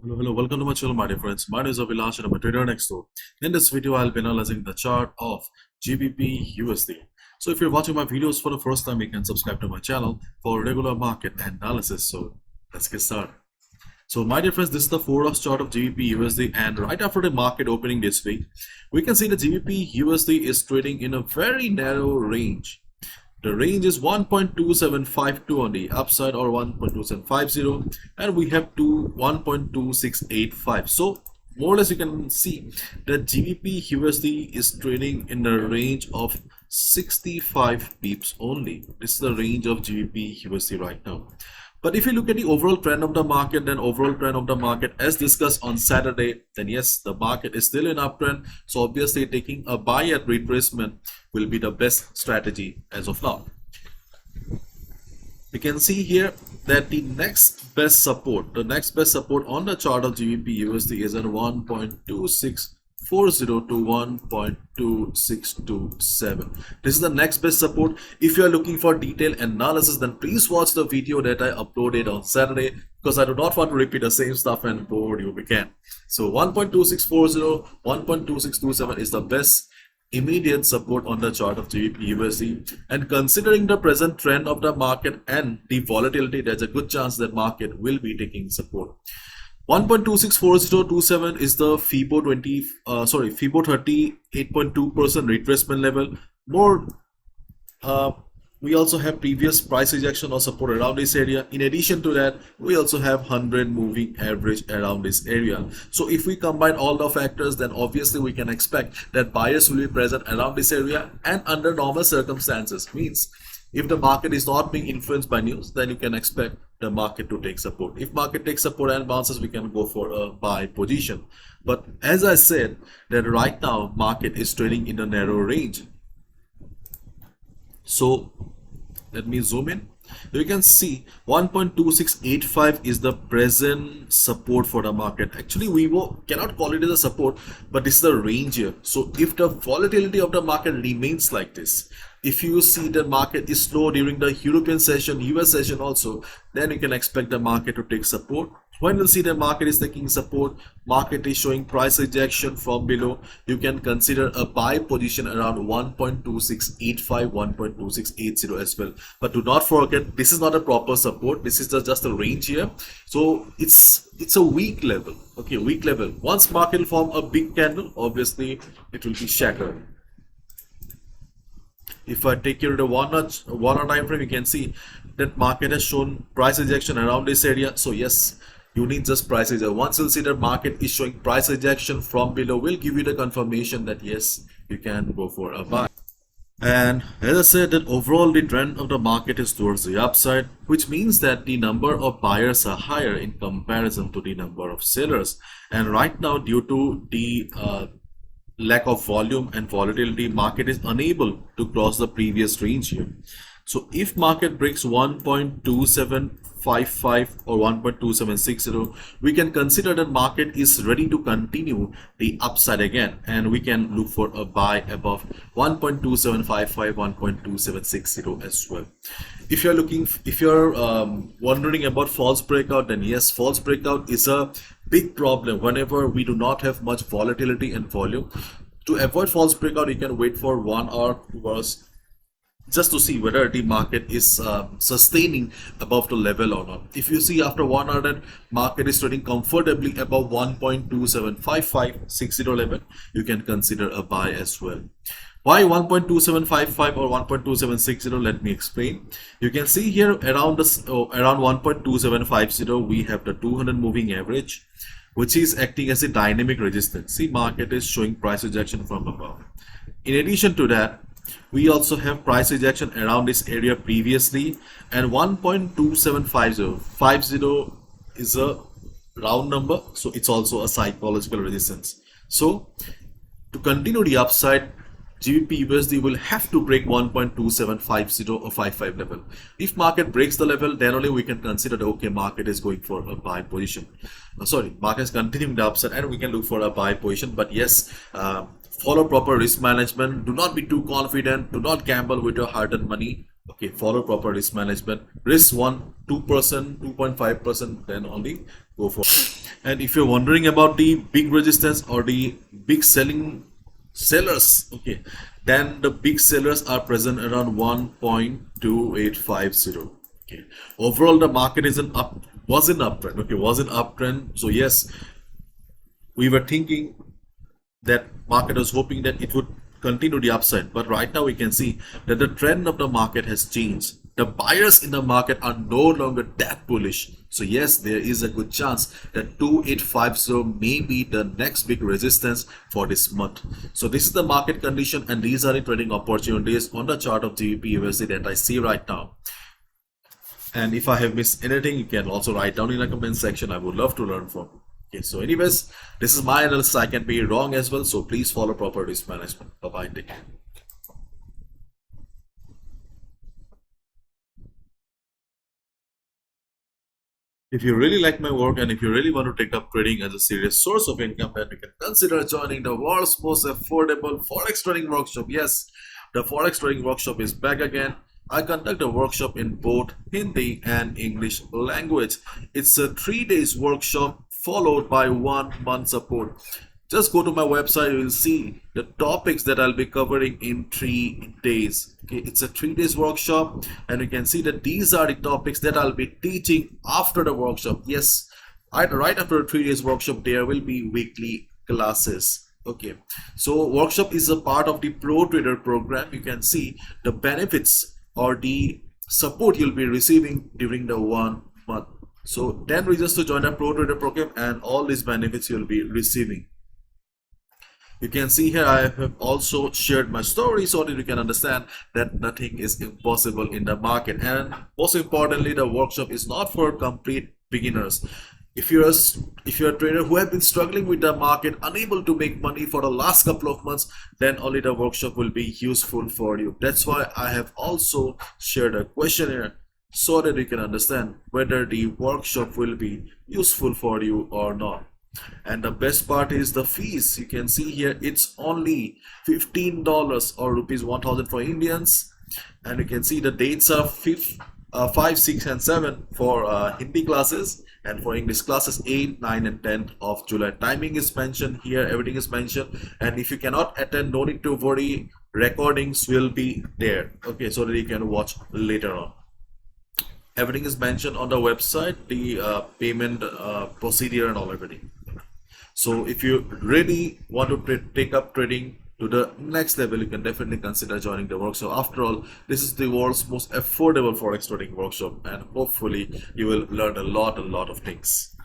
Hello, welcome to my channel, my dear friends. My name is Abhilash and I'm a trader next door. In this video, I'll be analyzing the chart of GBPUSD. So if you're watching my videos for the first time, you can subscribe to my channel for regular market analysis. So let's get started. So my dear friends, this is the Forex chart of GBPUSD, and right after the market opening this week, we can see the GBPUSD is trading in a very narrow range. The range is 1.2752 on the upside or 1.2750, and we have 1.2685. So more or less you can see that GBPUSD is trading in the range of 65 pips only. This is the range of GBPUSD right now. But if you look at the overall trend of the market, then overall trend of the market as discussed on Saturday, then yes, the market is still in uptrend. So obviously taking a buy at retracement will be the best strategy as of now. You can see here that the next best support on the chart of GBPUSD is at 1.2640 to 1.2627. This is the next best support. If you are looking for detailed analysis, then please watch the video that I uploaded on Saturday, because I do not want to repeat the same stuff and bore you again. So 1.2640, 1.2627 is the best immediate support on the chart of GBPUSD, and considering the present trend of the market and the volatility, there's a good chance that market will be taking support. 1.264027 is the FIBO 38.2% retracement level. We also have previous price rejection or support around this area. In addition to that, we also have 100 moving average around this area. So if we combine all the factors, then obviously we can expect that buyers will be present around this area, and under normal circumstances, means if the market is not being influenced by news, then you can expect the market to take support. If market takes support and bounces, we can go for a buy position. But as I said, that right now market is trading in a narrow range. So let me zoom in. You can see 1.2685 is the present support for the market. Actually, we cannot call it as a support, but this is the range here. So if the volatility of the market remains like this, if you see the market is slow during the European session, US session also, then you can expect the market to take support. When you see the market is taking support, market is showing price rejection from below, you can consider a buy position around 1.2685, 1.2680 as well. But do not forget, this is not a proper support. This is just a range here. So it's a weak level. Okay, weak level. Once market form a big candle, obviously it will be shattered. If I take you to the one hour time frame, you can see that market has shown price rejection around this area. So yes, you need just price rejection. Once you see that market is showing price rejection from below, will give you the confirmation that yes, you can go for a buy. And as I said, that overall the trend of the market is towards the upside, which means that the number of buyers are higher in comparison to the number of sellers. And right now, due to the lack of volume and volatility, market is unable to cross the previous range here. So if market breaks 1.2755 or 1.2760, we can consider that market is ready to continue the upside again, and we can look for a buy above 1.2755, 1.2760 as well. If you're wondering about false breakout, then yes, false breakout is a big problem whenever we do not have much volatility and volume. To avoid false breakout, you can wait for 1 hour, 2 hours, just to see whether the market is sustaining above the level or not. If you see after 1 hour that market is trading comfortably above 1.275560 level, you can consider a buy as well. Why 1.2755 or 1.2760? Let me explain. You can see here around 1.2750 we have the 200 moving average, which is acting as a dynamic resistance. See, market is showing price rejection from above. In addition to that, we also have price rejection around this area previously, and 1.2750 is a round number, so it's also a psychological resistance. So to continue the upside, GBPUSD will have to break 1.2750 or 55 level. If market breaks the level, then only we can consider that okay, market is going for a buy position. Market is continuing the upside and we can look for a buy position. But yes, follow proper risk management. Do not be too confident. Do not gamble with your hard-earned money. Okay, follow proper risk management. Risk 2%, 2.5%, then only go for it. And if you're wondering about the big resistance or the big selling sellers, okay, then the big sellers are present around 1.2850. Okay, overall the market is an up was an uptrend. Okay, was an uptrend. So yes, we were thinking that market was hoping that it would continue the upside, but right now we can see that the trend of the market has changed. The buyers in the market are no longer that bullish. So yes, there is a good chance that 2850 may be the next big resistance for this month. So this is the market condition, and these are the trading opportunities on the chart of GBPUSD that I see right now. And if I have missed anything, you can also write down in the comment section. I would love to learn from you. Okay, so anyways, this is my analysis. I can be wrong as well, so please follow proper risk management. Bye bye. Take care. If you really like my work and if you really want to take up trading as a serious source of income, then you can consider joining the world's most affordable Forex trading workshop. Yes, the Forex trading workshop is back again. I conduct a workshop in both Hindi and English language. It's a 3 days workshop followed by 1 month support. Just go to my website, you will see the topics that I'll be covering in 3 days. Okay, it's a 3 days workshop, and you can see that these are the topics that I'll be teaching after the workshop. Yes, right after the 3 days workshop, there will be weekly classes. Okay, so workshop is a part of the Pro Trader program. You can see the benefits or the support you'll be receiving during the 1 month. So 10 reasons to join the Pro Trader program, and all these benefits you'll be receiving. You can see here I have also shared my story so that you can understand that nothing is impossible in the market. And most importantly, the workshop is not for complete beginners. If you're a trader who have been struggling with the market, unable to make money for the last couple of months, then only the workshop will be useful for you. That's why I have also shared a questionnaire so that you can understand whether the workshop will be useful for you or not. And the best part is the fees. You can see here it's only $15 or rupees 1000 for Indians, and you can see the dates are 5, 6 and 7 for Hindi classes, and for English classes 8, 9 and 10 of July. Timing is mentioned here, everything is mentioned, and if you cannot attend, no need to worry, recordings will be there, okay, so that you can watch later on. Everything is mentioned on the website, the payment procedure and all, everything. So if you really want to take up trading to the next level, you can definitely consider joining the workshop. After all, this is the world's most affordable Forex trading workshop, and hopefully you will learn a lot of things.